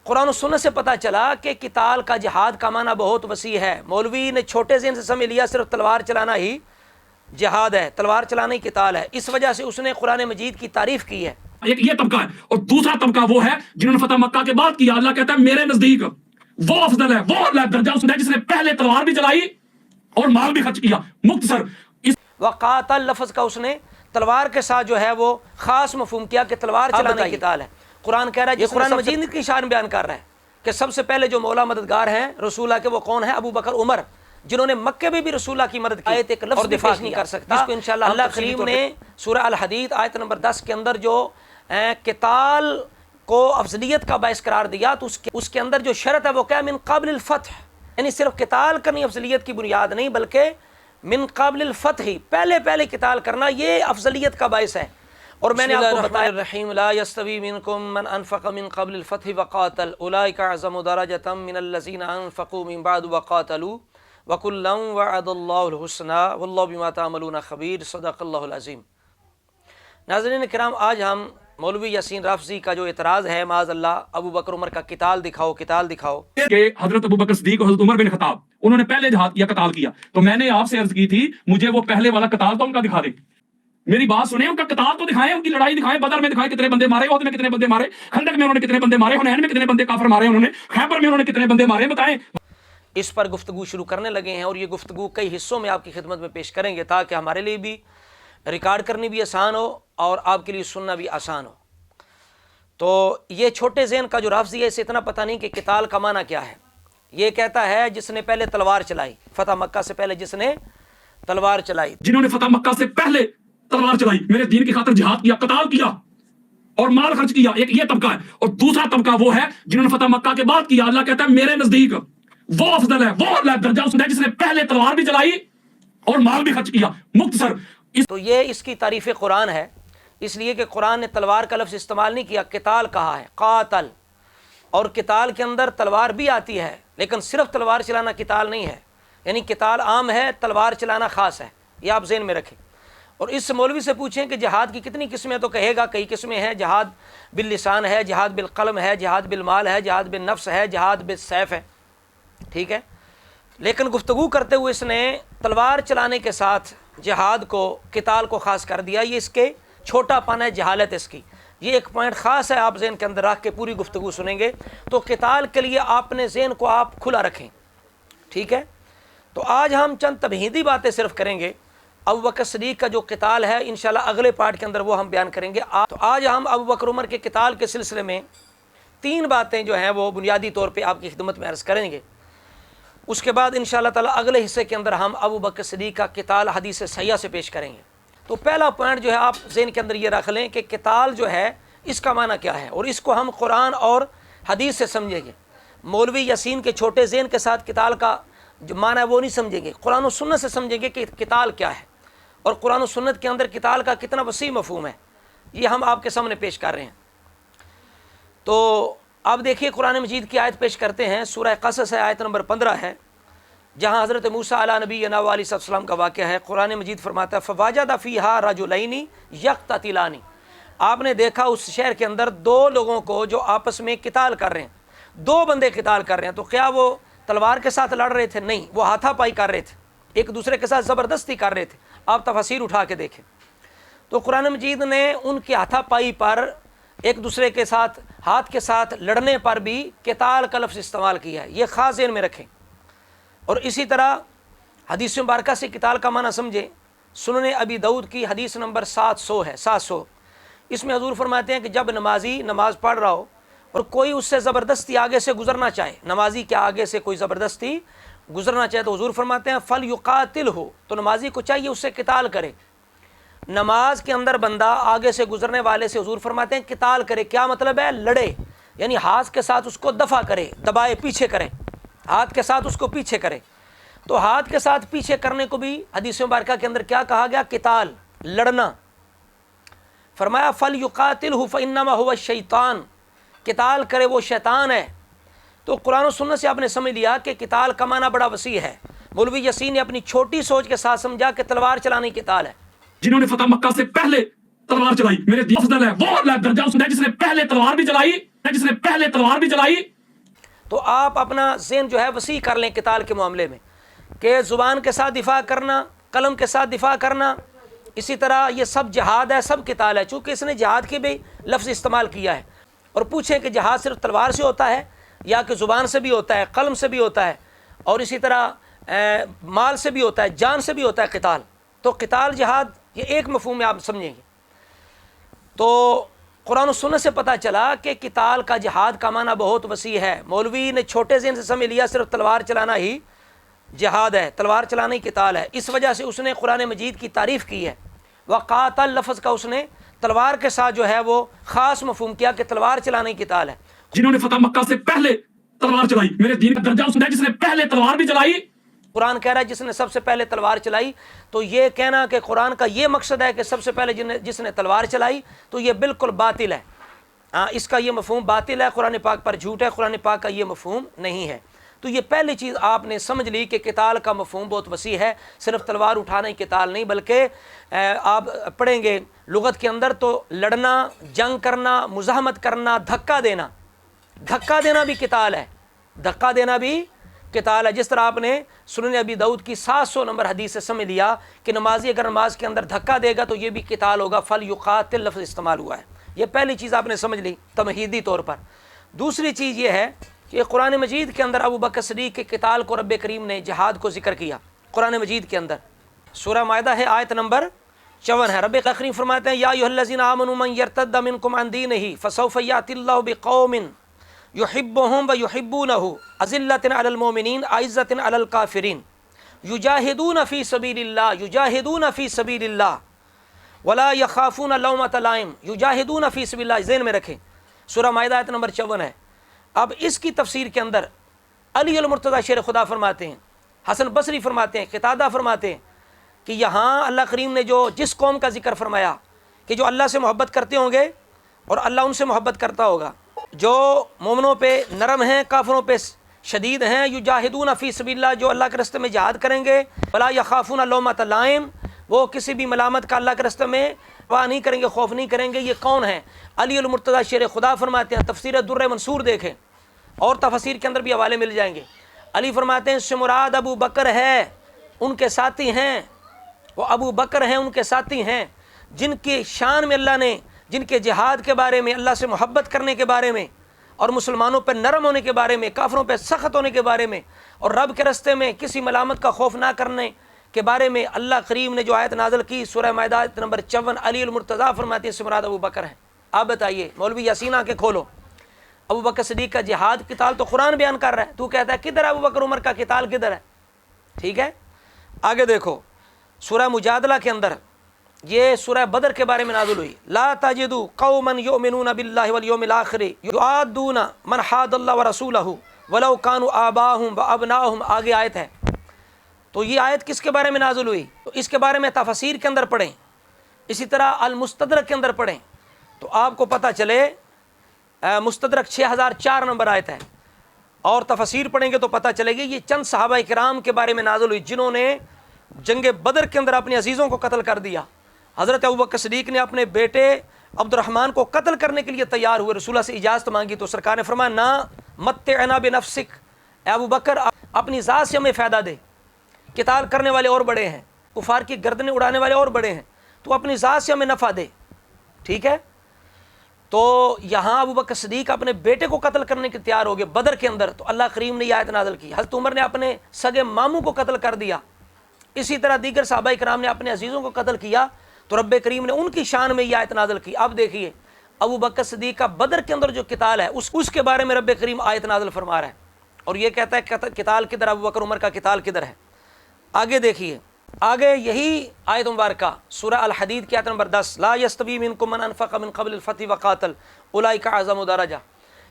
قرآن و سنت سے پتہ چلا کہ قتال کا جہاد کا معنی بہت وسیع ہے. مولوی نے چھوٹے ذہن سے سمجھ لیا صرف تلوار چلانا ہی جہاد ہے، تلوار چلانا ہی قتال ہے. اس وجہ سے اس نے قرآن مجید کی تعریف کی ہے. ایک یہ طبقہ ہے اور دوسرا طبقہ وہ ہے جنہوں نے فتح مکہ کے بعد کیا. اللہ کہتا ہے میرے نزدیک وہ افضل ہے، وہ درجہ اس نے جس نے پہلے تلوار بھی چلائی اور مال بھی خرچ کیا. مختصر وقاتل لفظ کا اس نے تلوار کے ساتھ جو ہے وہ خاص مفہوم کیا کہ تلوار چلانا ہی قتال ہے. قرآن کہہ رہا ہے، یہ قرآن مجید کی شان بیان کر رہا ہے کہ سب سے پہلے جو مولا مددگار ہیں رسول اللہ کے وہ کون ہیں؟ ابو بکر عمر، جنہوں نے مکے میں بھی رسول اللہ کی مدد کی. آیت ایک لفظ اور دفاع نہیں کر سکتا، جس کو انشاءاللہ اللہ کریم نے سورہ الحدید آیت نمبر 10 کے اندر جو قتال کو افضلیت کا باعث قرار دیا تو اس کے اندر جو شرط ہے وہ کیا؟ من قبل الفتح، یعنی صرف قتال کرنی افضلیت کی بنیاد نہیں بلکہ من قبل الفتح، پہلے قتال کرنا یہ افضلیت کا باعث ہے. اور میں نے آپ کو بتایا الرحیم لا یستوی منکم من انفق من قبل الفتح وقاتل اولئک اعظم درجة من الذین انفقوا من بعد وقاتلوا وکلا وعد اللہ الحسنى واللہ بما تعملون خبیر. صدق اللہ العظیم. ناظرین کرام، آج ہم مولوی یاسین رافضی کا جو اعتراض ہے معاذ اللہ ابو بکر عمر کا قتال دکھاؤ کہ حضرت ابو بکر صدیق اور حضرت عمر بن خطاب انہوں نے پہلے جہاد کیا، قتال کیا. تو میں نے آپ سے عرض کی تھی مجھے وہ پہلے والا قتال تو ان کا دکھا دیں. میری بات سنیں، ان کا قتال تو دکھائیں، ان کی لڑائی دکھائیں. بدر میں دکھائیں کتنے بندے مارے، احد میں کتنے بندے مارے، خندق میں انہوں نے کتنے بندے مارے، حنین میں کتنے بندے کافر مارے انہوں نے، خیبر میں انہوں نے کتنے بندے مارے، بتائیں. اس پر گفتگو شروع کرنے لگے ہیں اور یہ گفتگو کئی حصوں میں آپ کی خدمت میں پیش کریں گے تاکہ ہمارے لیے بھی ریکارڈ کرنی بھی آسان ہو اور آپ کے لیے سننا بھی آسان ہو. تو یہ چھوٹے ذہن کا جو رافضی ہے اسے اتنا پتہ نہیں کہ قتال کا معنی کیا ہے. یہ کہتا ہے جس نے پہلے تلوار چلائی، فتح مکہ سے پہلے جس نے تلوار چلائی، جنہوں نے فتح مکہ سے پہلے تلوار چلائی، میرے دین کی خاطر جہاد کیا، قتال کیا اور مال خرچ کیا. ایک یہ طبقہ ہے اور دوسرا طبقہ وہ ہے جنہوں نے فتح مکہ کے بعد کیا. اللہ کہتا ہے میرے نزدیک وہ افضل ہے، وہ درجہ اس نے جس نے پہلے تلوار بھی چلائی اور مال بھی خرچ کیا. مختصر تو یہ اس کی تعریف قرآن ہے، اس لیے کہ قرآن نے تلوار کا لفظ استعمال نہیں کیا، قتال کہا ہے، قاتل. اور قتال کے اندر تلوار بھی آتی ہے لیکن صرف تلوار چلانا قتال نہیں ہے، یعنی قتال عام ہے، تلوار چلانا خاص ہے. یہ آپ ذہن میں رکھیں. اور اس مولوی سے پوچھیں کہ جہاد کی کتنی قسمیں، تو کہے گا کئی قسمیں ہیں. جہاد باللسان ہے، جہاد بالقلم ہے، جہاد بالمال ہے، جہاد بالنفس ہے، جہاد بالسیف ہے. ٹھیک ہے، لیکن گفتگو کرتے ہوئے اس نے تلوار چلانے کے ساتھ جہاد کو، قتال کو خاص کر دیا. یہ اس کے چھوٹا پن ہے، جہالت اس کی. یہ ایک پوائنٹ خاص ہے، آپ ذہن کے اندر رکھ کے پوری گفتگو سنیں گے تو قتال کے لیے آپ نے ذہن کو آپ کھلا رکھیں. ٹھیک ہے، تو آج ہم چند تمہیدی باتیں صرف کریں گے. ابو بکر صدیق کا جو قتال ہے انشاءاللہ اگلے پارٹ کے اندر وہ ہم بیان کریں گے. تو آج ہم ابو بکر عمر کے قتال کے سلسلے میں 3 باتیں جو ہیں وہ بنیادی طور پہ آپ کی خدمت میں عرض کریں گے. اس کے بعد انشاءاللہ تعالی اگلے حصے کے اندر ہم ابو بکر صدیق کا قتال حدیث صحیحہ سے پیش کریں گے. تو پہلا پوائنٹ جو ہے آپ ذہن کے اندر یہ رکھ لیں کہ قتال جو ہے اس کا معنی کیا ہے اور اس کو ہم قرآن اور حدیث سے سمجھیں گے. مولوی یاسین کے چھوٹے ذہن کے ساتھ قتال کا جو معنی ہے وہ نہیں سمجھیں گے، قرآن و سنت سے سمجھیں گے کہ قتال کیا ہے اور قرآن و سنت کے اندر قتال کا کتنا وسیع مفہوم ہے. یہ ہم آپ کے سامنے پیش کر رہے ہیں. تو آپ دیکھیے قرآن مجید کی آیت پیش کرتے ہیں، سورہ قصص ہے، آیت نمبر 15 ہے، جہاں حضرت موسیٰ علیہ نبینا و علیہ السلام کا واقعہ ہے. قرآن مجید فرماتا ہے فَوَجَدَ فِيهَا رَجُلَيْنِ يَقْتَتِلَانِ. آپ نے دیکھا اس شہر کے اندر 2 لوگوں کو جو آپس میں قتال کر رہے ہیں، 2 بندے قتال کر رہے ہیں. تو کیا وہ تلوار کے ساتھ لڑ رہے تھے؟ نہیں، وہ ہاتھا پائی کر رہے تھے، ایک دوسرے کے ساتھ زبردستی کر رہے تھے. آپ تفاسیر اٹھا کے دیکھیں تو قرآن مجید نے ان کی ہاتھا پائی پر، ایک دوسرے کے ساتھ ہاتھ کے ساتھ لڑنے پر بھی قتال کا لفظ استعمال کیا ہے. یہ خاص ذہن میں رکھیں. اور اسی طرح حدیث مبارکہ سے قتال کا معنی سمجھیں. سنن ابی داؤد کی حدیث نمبر 700 ہے، 700. اس میں حضور فرماتے ہیں کہ جب نمازی نماز پڑھ رہا ہو اور کوئی اس سے زبردستی آگے سے گزرنا چاہے، نمازی کے آگے سے کوئی زبردستی گزرنا چاہے تو حضور فرماتے ہیں فَلْيُقَاتِلْهُ، تو نمازی کو چاہیے اس سے قتال کرے. نماز کے اندر بندہ آگے سے گزرنے والے سے حضور فرماتے ہیں قتال کرے. کیا مطلب ہے؟ لڑے، یعنی ہاتھ کے ساتھ اس کو دفع کرے، دبائے، پیچھے کرے، ہاتھ کے ساتھ اس کو پیچھے کرے. تو ہاتھ کے ساتھ پیچھے کرنے کو بھی حدیث مبارکہ کے اندر کیا کہا گیا؟ قتال، لڑنا. فرمایا فَلْيُقَاتِلْهُ فَإِنَّمَا هُوَ الشَّيْطَانُ، قتال کرے وہ شیطان ہے. تو قرآن و سنت سے آپ نے سمجھ لیا کہ قتال کا معنی بڑا وسیع ہے. مولوی یاسین نے اپنی چھوٹی سوچ کے ساتھ سمجھا کہ تلوار چلانے کی قتال ہے. جنہوں نے فتح مکہ سے پہلے تلوار چلائی، میرے دین افضل ہے، وہ درجہ اس نے جس نے پہلے تلوار بھی چلائی، تو آپ اپنا ذہن جو ہے وسیع کر لیں قتال کے معاملے میں، کہ زبان کے ساتھ دفاع کرنا، قلم کے ساتھ دفاع کرنا، اسی طرح یہ سب جہاد ہے، سب قتال ہے، چونکہ اس نے جہاد کے بھی لفظ استعمال کیا ہے۔ اور پوچھیں کہ جہاد صرف تلوار سے ہوتا ہے یا کہ زبان سے بھی ہوتا ہے، قلم سے بھی ہوتا ہے، اور اسی طرح مال سے بھی ہوتا ہے، جان سے بھی ہوتا ہے قتال؟ تو قتال جہاد یہ ایک مفہوم میں آپ سمجھیں گے۔ تو قرآن و سنت سے پتہ چلا کہ قتال کا، جہاد کا معنی بہت وسیع ہے۔ مولوی نے چھوٹے ذہن سے سمجھ لیا صرف تلوار چلانا ہی جہاد ہے، تلوار چلانا ہی قتال ہے، اس وجہ سے اس نے قرآن مجید کی تعریف کی ہے۔ وقاتل لفظ کا اس نے تلوار کے ساتھ جو ہے وہ خاص مفہوم کیا کہ تلوار چلانا ہی قتال ہے۔ جنہوں نے فتح مکہ سے پہلے تلوار چلائی، میرے دین کا درجہ اس نے جس نے پہلے تلوار بھی چلائی۔ قرآن کہہ رہا ہے جس نے سب سے پہلے تلوار چلائی، تو یہ کہنا کہ قرآن کا یہ مقصد ہے کہ سب سے پہلے جس نے تلوار چلائی، تو یہ بالکل باطل ہے۔ اس کا یہ مفہوم باطل ہے، قرآن پاک پر جھوٹ ہے، قرآن پاک کا یہ مفہوم نہیں ہے۔ تو یہ پہلی چیز آپ نے سمجھ لی کہ قتال کا مفہوم بہت وسیع ہے، صرف تلوار اٹھانا ہی قتال نہیں، بلکہ آپ پڑھیں گے لغت کے اندر تو لڑنا، جنگ کرنا، مزاحمت کرنا، دھکا دینا بھی قتال ہے، دھکا دینا بھی قتال ہے۔ جس طرح آپ نے سنن ابی داؤد کی 700 نمبر حدیث سے سمجھ لیا کہ نمازی اگر نماز کے اندر دھکا دے گا تو یہ بھی قتال ہوگا، فَلْيُقَاتِلْ لفظ استعمال ہوا ہے۔ یہ پہلی چیز آپ نے سمجھ لی تمہیدی طور پر۔ دوسری چیز یہ ہے کہ قرآن مجید کے اندر ابو بکر صدیق کے قتال کو رب کریم نے، جہاد کو ذکر کیا قرآن مجید کے اندر۔ سورہ مائدہ ہے، آیت نمبر 54 ہے۔ رب کریم فرماتے ہیں یا ایھا الذین آمنوا من یرتد منکم عن دینہ فسوف یأتی اللہ بقوم یحبهم ویحبونہ اذلۃ علی المؤمنین اعزۃ علی الکافرین یجاہدون فی سبیل اللہ ولا یخافون لومۃ لائم، یجاہدون فی سبیل اللہ، ذہن میں رکھیں، سورہ مائدہ آیت نمبر 54 ہے۔ اب اس کی تفسیر کے اندر علی المرتضیٰ شیر خدا فرماتے ہیں، حسن بصری فرماتے ہیں، قتادہ فرماتے ہیں کہ یہاں اللہ کریم نے جس قوم کا ذکر فرمایا کہ جو اللہ سے محبت کرتے ہوں گے اور اللہ ان سے محبت کرتا ہوگا، جو مومنوں پہ نرم ہیں، کافروں پہ شدید ہیں، یجاہدون فی سبیل اللہ، جو اللہ کے راستے میں جہاد کریں گے، ولا یخافون لومۃ لائم، وہ کسی بھی ملامت کا اللہ کے راستے میں پرواہ نہیں کریں گے، خوف نہیں کریں گے۔ یہ کون ہیں؟ علی المرتضیٰ شیر خدا فرماتے ہیں، تفسیر در منصور دیکھیں، اور تفسیر کے اندر بھی حوالے مل جائیں گے۔ علی فرماتے ہیں اس سے مراد ابو بکر ہے، ان کے ساتھی ہیں، وہ ابو بکر ہیں، ان کے ساتھی ہیں، جن کی شان میں اللہ نے، جن کے جہاد کے بارے میں، اللہ سے محبت کرنے کے بارے میں، اور مسلمانوں پہ نرم ہونے کے بارے میں، کافروں پہ سخت ہونے کے بارے میں، اور رب کے راستے میں کسی ملامت کا خوف نہ کرنے کے بارے میں اللہ کریم نے جو آیت نازل کی سورہ مائدہ آیت نمبر 54، علی المرتضیٰ فرماتے ہیں اس سے مراد ابو بکر ہیں۔ آپ بتائیے، مولوی یاسین آ کے کھولو، ابو بکر صدیق کا جہاد قتال تو قرآن بیان کر رہا ہے، تو کہتا ہے کدھر ابو بکر عمر کا قتال کدھر ہے؟ ٹھیک ہے، آگے دیکھو سورہ مجادلہ کے اندر یہ سورہ بدر کے بارے میں نازل ہوئی، لا تجدوا قوما یؤمنون باللہ والیوم الآخر یعادون من حاد اللہ ورسولہ ولو کانوا آباءہم وابناءہم، آگے آیت ہے۔ تو یہ آیت کس کے بارے میں نازل ہوئی؟ تو اس کے بارے میں تفاسیر کے اندر پڑھیں، اسی طرح المستدرک کے اندر پڑھیں، تو آپ کو پتہ چلے مستدرک 6004 نمبر آیت ہے، اور تفاسیر پڑھیں گے تو پتہ چلے گی یہ چند صحابہ کرام کے بارے میں نازل ہوئی جنہوں نے جنگ بدر کے اندر اپنے عزیزوں کو قتل کر دیا۔ حضرت ابوبکر صدیق نے اپنے بیٹے عبد الرحمن کو قتل کرنے کے لیے تیار ہوئے، رسول اللہ سے اجازت مانگی تو سرکار نے فرمایا نہ متعنا بنفسک، اے ابو بکر اپنی ذات سے ہمیں فائدہ دے، قتال کرنے والے اور بڑے ہیں، کفار کی گردنیں اڑانے والے اور بڑے ہیں، تو اپنی ذات سے ہمیں نفع دے، ٹھیک ہے۔ تو یہاں ابوبکر صدیق اپنے بیٹے کو قتل کرنے کے تیار ہو گئے بدر کے اندر، تو اللہ کریم نے یہ آیت نازل کی۔ حضرت عمر نے اپنے سگے ماموں کو قتل کر دیا، اسی طرح دیگر صحابہ کرام نے اپنے عزیزوں کو قتل کیا، تو رب کریم نے ان کی شان میں یہ آیت نازل کی۔ اب دیکھیے ابو بکر صدیق کا بدر کے اندر جو قتال ہے اس کے بارے میں رب کریم آیت نازل فرما رہا ہے، اور یہ کہتا ہے قتال کدھر، ابو بکر عمر کا قتال کدھر ہے۔ آگے دیکھیے، آگے یہی آیت مبارکہ سورہ الحدید کی آیت نمبر 10، لا یستوی منکم من انفق من قبل الفتح وقاتل اولئک اعظم درجہ،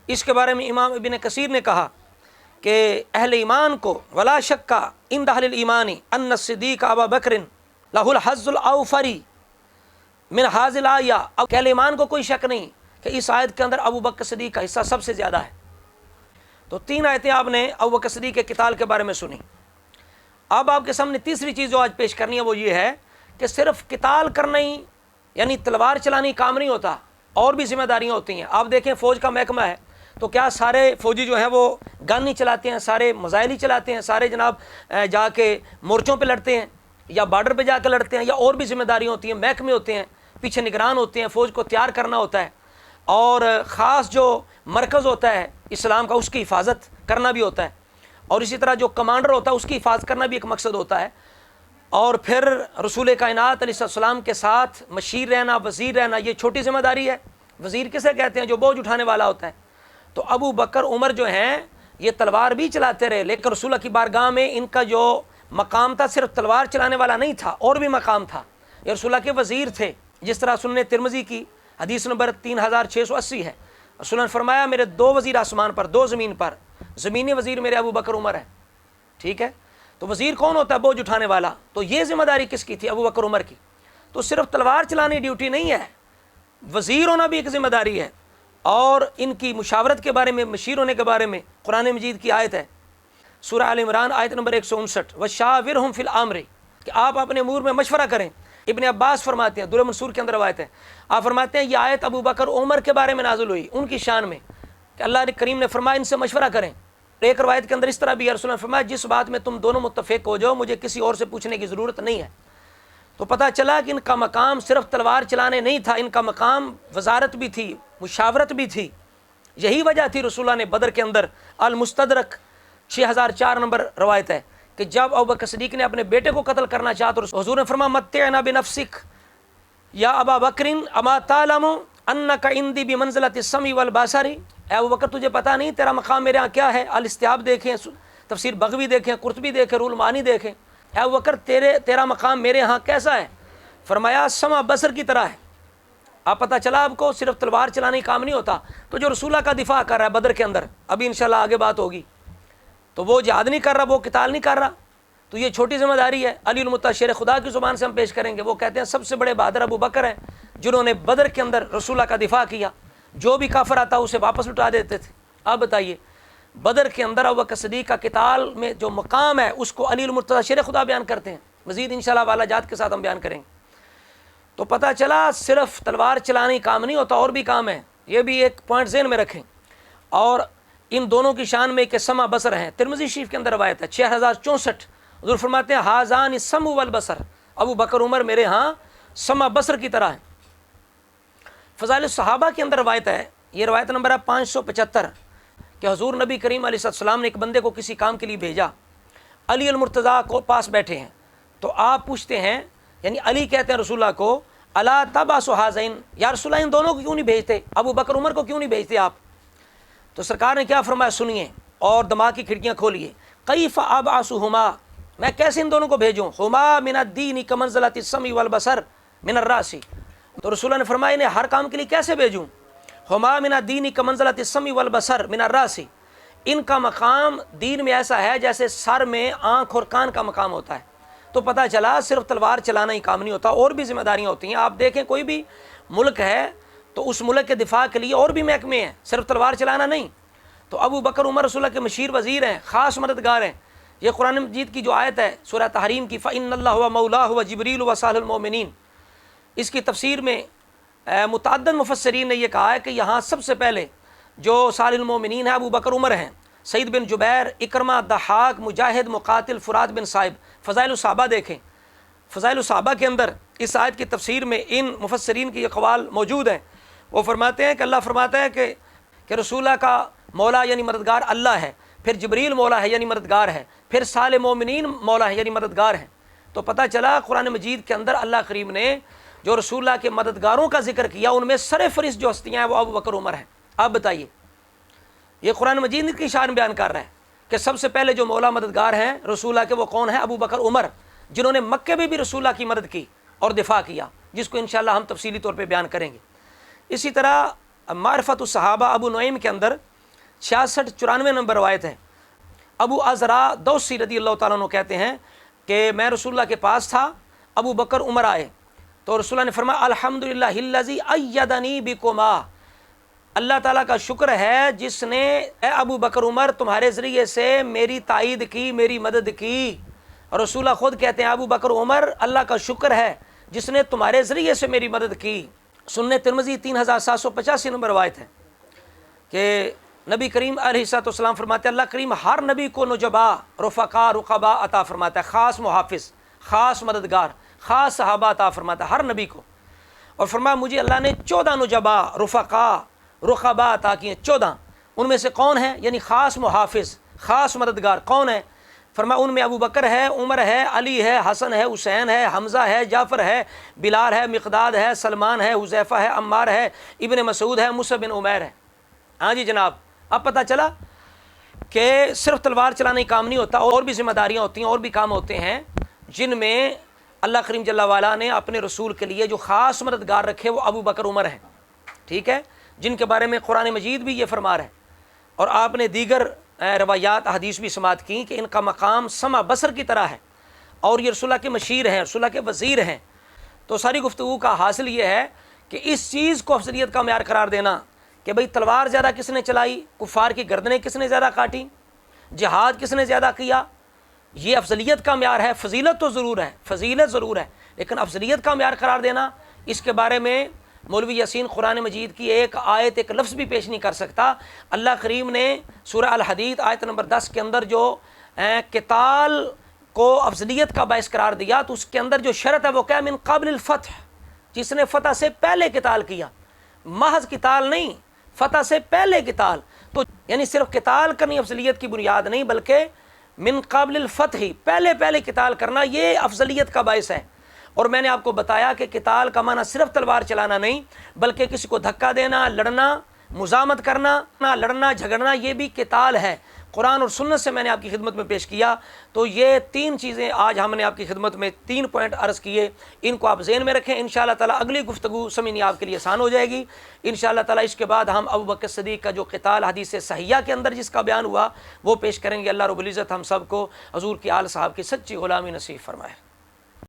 اس کے بارے میں امام ابن کثیر نے کہا کہ اہل ایمان کو ولا شک عند اہل الایمان ان الصدیق ابا بکر لہ الحظ الاوفری من حاظ الآیہ، اب اہل ایمان کو کوئی شک نہیں کہ اس آیت کے اندر ابو بکر صدیق کا حصہ سب سے زیادہ ہے۔ تو 3 آیتیں آپ نے ابو بکر صدیق کے قتال کے بارے میں سنی۔ اب آپ کے سامنے تیسری چیز جو آج پیش کرنی ہے وہ یہ ہے کہ صرف قتال کرنا ہی یعنی تلوار چلانی کام نہیں ہوتا، اور بھی ذمہ داریاں ہوتی ہیں۔ آپ دیکھیں فوج کا محکمہ ہے تو کیا سارے فوجی جو ہیں وہ گن نہیں چلاتے ہیں، سارے میزائل ہی چلاتے ہیں، سارے جناب جا کے مورچوں پہ لڑتے ہیں یا بارڈر پہ جا کے لڑتے ہیں، یا اور بھی ذمہ داریاں ہوتی ہیں، محکمے ہوتے ہیں، پیچھے نگران ہوتے ہیں، فوج کو تیار کرنا ہوتا ہے، اور خاص جو مرکز ہوتا ہے اسلام کا اس کی حفاظت کرنا بھی ہوتا ہے، اور اسی طرح جو کمانڈر ہوتا ہے اس کی حفاظت کرنا بھی ایک مقصد ہوتا ہے، اور پھر رسول کائنات علیہ السلام کے ساتھ مشیر رہنا، وزیر رہنا، یہ چھوٹی ذمہ داری ہے۔ وزیر کسے کہتے ہیں؟ جو بوجھ اٹھانے والا ہوتا ہے۔ تو ابو بکر عمر جو ہیں یہ تلوار بھی چلاتے رہے، لیکن رسول اللہ کی بارگاہ میں ان کا جو مقام تھا صرف تلوار چلانے والا نہیں تھا، اور بھی مقام تھا، یہ رسول اللہ کے وزیر تھے، جس طرح سنن ترمذی کی حدیث نمبر 3680 ہے، رسول اللہ نے فرمایا میرے 2 وزیر آسمان پر، 2 زمین پر، زمینی وزیر میرے ابو بکر عمر ہے، ٹھیک ہے۔ تو وزیر کون ہوتا ہے؟ بوجھ اٹھانے والا۔ تو یہ ذمہ داری کس کی تھی؟ ابو بکر عمر کی۔ تو صرف تلوار چلانی ڈیوٹی نہیں ہے، وزیر ہونا بھی ایک ذمہ داری ہے، اور ان کی مشاورت کے بارے میں، مشیر ہونے کے بارے میں قرآن مجید کی آیت ہے، سورہ آل عمران آیت نمبر 159، وَشَاوِرْهُمْ فِي الْأَمْرِ، کہ آپ اپنے امور میں مشورہ کریں۔ ابن عباس فرماتے ہیں، درر منصور کے اندر روایت ہے، آپ فرماتے ہیں یہ آیت ابو بکر عمر کے بارے میں نازل ہوئی، ان کی شان میں، کہ اللہ کریم نے فرمایا ان سے مشورہ کریں۔ ایک روایت کے اندر اس طرح بھی رسول اللہ نے فرمایا جس بات میں تم دونوں متفق ہو جاؤ مجھے کسی اور سے پوچھنے کی ضرورت نہیں ہے۔ تو پتہ چلا کہ ان کا مقام صرف تلوار چلانے نہیں تھا، ان کا مقام وزارت بھی تھی، مشاورت بھی تھی۔ یہی وجہ تھی رسول اللہ نے بدر کے اندر، المستدرک 6004 نمبر روایت ہے، کہ جب ابوبکر صدیق نے اپنے بیٹے کو قتل کرنا چاہا تو حضور نے فرمایا متعنا بنفسک یا ابا بکر اما تعلم انک عندی بمنزلۃ السمع والبصر، اے ابوبکر تجھے پتہ نہیں تیرا مقام میرے ہاں کیا ہے؟ الاستیاب دیکھیں، تفسیر بغوی دیکھیں، قرطبی دیکھیں، رول معانی دیکھیں، اے ابوبکر تیرا مقام میرے ہاں کیسا ہے؟ فرمایا سمع بصر کی طرح ہے۔ آپ پتہ چلا آپ کو صرف تلوار چلانے کام نہیں ہوتا۔ تو جو رسول اللہ کا دفاع کر رہا ہے بدر کے اندر، ابھی انشاءاللہ آگے بات ہوگی، تو وہ جہاد نہیں کر رہا، وہ قتال نہیں کر رہا، تو یہ چھوٹی ذمہ داری ہے۔ علی المطیع شیر خدا کی زبان سے ہم پیش کریں گے، وہ کہتے ہیں سب سے بڑے بہادر ابو بکر ہیں جنہوں نے بدر کے اندر رسول اللہ کا دفاع کیا، جو بھی کافر آتا اسے واپس لٹا دیتے تھے۔ اب بتائیے بدر کے اندر ابوبکر صدیق کا قتال میں جو مقام ہے اس کو علی المرتضیٰ شیر خدا بیان کرتے ہیں، مزید انشاءاللہ والا جات کے ساتھ ہم بیان کریں گے۔ تو پتہ چلا صرف تلوار چلانے کام نہیں ہوتا، اور بھی کام ہے، یہ بھی ایک پوائنٹ ذہن میں رکھیں۔ اور ان دونوں کی شان میں کہ سمع بصر ہیں، ترمذی شریف کے اندر روایت ہے 6064، حضور فرماتے ہیں ہاذان السمع والبصر، ابو بکر عمر میرے ہاں سمع بصر کی طرح ہیں۔ فضائل الصحابہ کے اندر روایت ہے، یہ روایت نمبر ہے 575، کہ حضور نبی کریم علیہ السلام نے ایک بندے کو کسی کام کے لیے بھیجا، علی المرتضیٰ کو پاس بیٹھے ہیں، تو آپ پوچھتے ہیں، یعنی علی کہتے ہیں رسول اللہ کو الا تبعث ھذین، یا رسول اللہ ان دونوں کو کیوں نہیں بھیجتے، ابو بکر عمر کو کیوں نہیں بھیجتے آپ؟ تو سرکار نے کیا فرمایا سنیے اور دماغ کی کھڑکیاں کھولیے، کیف ابعثہما، میں کیسے ان دونوں کو بھیجوں، ہما من الدین کمنزلۃ السمع والبصر من الراس، تو رسول اللہ نے فرمایا انہیں ہر کام کے لیے کیسے بھیجوں، ہما من الدین کمنزلۃ السمع والبصر من الراس، ان کا مقام دین میں ایسا ہے جیسے سر میں آنکھ اور کان کا مقام ہوتا ہے۔ تو پتہ چلا صرف تلوار چلانا ہی کام نہیں ہوتا، اور بھی ذمہ داریاں ہوتی ہیں۔ آپ دیکھیں کوئی بھی ملک ہے تو اس ملک کے دفاع کے لیے اور بھی محکمے ہیں، صرف تلوار چلانا نہیں۔ تو ابو بکر عمر رسول اللہ کے مشیر وزیر ہیں، خاص مددگار ہیں۔ یہ قرآن مجید کی جو آیت ہے سورہ تحریم کی، فَإِنَّ اللَّهُ وَمَوْلَاهُ وَجِبْرِيلُ وَصَالِحُ الْمُؤْمِنِينَ، اس کی تفسیر میں متعدد مفسرین نے یہ کہا ہے کہ یہاں سب سے پہلے جو صالح المؤمنین ہیں ابو بکر عمر ہیں، سعید بن جبیر، اکرمہ، ضحاک، مجاہد، مقاتل، فرات بن صائب۔ فضائل الصحابہ دیکھیں، فضائل الصحابہ کے اندر اس آیت کی تفسیر میں ان مفسرین کی یہ قوال موجود ہیں۔ وہ فرماتے ہیں کہ اللہ فرماتا ہے کہ رسول اللہ کا مولا یعنی مددگار اللہ ہے، پھر جبریل مولا ہے یعنی مددگار ہے، پھر صالح مومنین مولا ہے یعنی مددگار ہیں۔ تو پتہ چلا قرآن مجید کے اندر اللہ کریم نے جو رسول اللہ کے مددگاروں کا ذکر کیا ان میں سر فہرست جو ہستیاں ہیں وہ ابو بکر عمر ہیں۔ اب بتائیے، یہ قرآن مجید کی شان بیان کر رہا ہے کہ سب سے پہلے جو مولا مددگار ہیں رسول اللہ کے وہ کون ہیں؟ ابو بکر عمر، جنہوں نے مکے میں بھی رسول اللہ کی مدد کی اور دفاع کیا، جس کو انشاءاللہ ہم تفصیلی طور پہ بیان کریں گے۔ اسی طرح معرفت الصحابہ ابو نعیم کے اندر 6694 نمبر روایت ہے، ابو عزرا دوسی رضی اللہ تعالیٰ عنہ کہتے ہیں کہ میں رسول اللہ کے پاس تھا، ابو بکر عمر آئے تو رسول اللہ نے فرمایا الحمدللہ الذی ایدنی بکما، اللہ تعالیٰ کا شکر ہے جس نے اے ابو بکر عمر تمہارے ذریعے سے میری تائید کی، میری مدد کی۔ اور رسول اللہ خود کہتے ہیں ابو بکر عمر اللہ کا شکر ہے جس نے تمہارے ذریعے سے میری مدد کی۔ سنن ترمذی 3785 نمبر روایت ہے کہ نبی کریم علیہ الصلوۃ والسلام فرماتے ہیں اللہ کریم ہر نبی کو نجبا، رفقا، رقبا عطا فرماتا ہے، خاص محافظ، خاص مددگار، خاص صحابہ عطا فرماتا ہے ہر نبی کو۔ اور فرمایا مجھے اللہ نے 14 نجبا، رفقا، رقبا عطا کیے، 14۔ ان میں سے کون ہے؟ یعنی خاص محافظ، خاص مددگار کون ہے؟ فرمایا ان میں ابو بکر ہے، عمر ہے، علی ہے، حسن ہے، حسین ہے، حمزہ ہے، جعفر ہے، بلال ہے، مقداد ہے، سلمان ہے، حذیفہ ہے، عمار ہے، ابن مسعود ہے، مصعب بن عمیر ہے۔ ہاں جی جناب، اب پتہ چلا کہ صرف تلوار چلانا ہی کام نہیں ہوتا، اور بھی ذمہ داریاں ہوتی ہیں، اور بھی کام ہوتے ہیں جن میں اللہ کریم جل وعلا نے اپنے رسول کے لیے جو خاص مددگار رکھے وہ ابو بکر، عمر ہیں، ٹھیک ہے، جن کے بارے میں قرآن مجید بھی یہ فرما رہا ہے، اور آپ نے دیگر روایات احادیث بھی سماعت کی کہ ان کا مقام سما بصر کی طرح ہے، اور یہ رسول اللہ کے مشیر ہیں، رسول اللہ کے وزیر ہیں۔ تو ساری گفتگو کا حاصل یہ ہے کہ اس چیز کو افضلیت کا معیار قرار دینا کہ بھئی تلوار زیادہ کس نے چلائی، کفار کی گردنیں کس نے زیادہ کاٹی، جہاد کس نے زیادہ کیا، یہ افضلیت کا معیار ہے۔ فضیلت تو ضرور ہے، فضیلت ضرور ہے، لیکن افضلیت کا معیار قرار دینا، اس کے بارے میں مولوی یاسین قرآن مجید کی ایک آیت، ایک لفظ بھی پیش نہیں کر سکتا۔ اللہ کریم نے سورہ الحدید آیت نمبر 10 کے اندر جو قتال کو افضلیت کا باعث قرار دیا، تو اس کے اندر جو شرط ہے وہ کیا؟ من قبل الفتح، جس نے فتح سے پہلے قتال کیا، محض قتال نہیں، فتح سے پہلے قتال۔ تو یعنی صرف قتال کرنی افضلیت کی بنیاد نہیں، بلکہ من قبل الفتح، پہلے قتال کرنا، یہ افضلیت کا باعث ہے۔ اور میں نے آپ کو بتایا کہ قتال کا معنی صرف تلوار چلانا نہیں، بلکہ کسی کو دھکا دینا، لڑنا، مزاحمت کرنا، لڑنا جھگڑنا، یہ بھی قتال ہے۔ قرآن اور سنت سے میں نے آپ کی خدمت میں پیش کیا۔ تو یہ 3 چیزیں آج ہم نے آپ کی خدمت میں 3 پوائنٹ عرض کیے، ان کو آپ ذہن میں رکھیں۔ انشاءاللہ تعالیٰ اگلی گفتگو سمجھنی آپ کے لیے آسان ہو جائے گی انشاءاللہ تعالیٰ۔ اس کے بعد ہم ابو بکر صدیق کا جو قتال حدیث صحیحہ کے اندر جس کا بیان ہوا وہ پیش کریں گے۔ اللہ رب العزت ہم سب کو حضور کی آل صاحب کی سچی غلامی نصیب فرمائے۔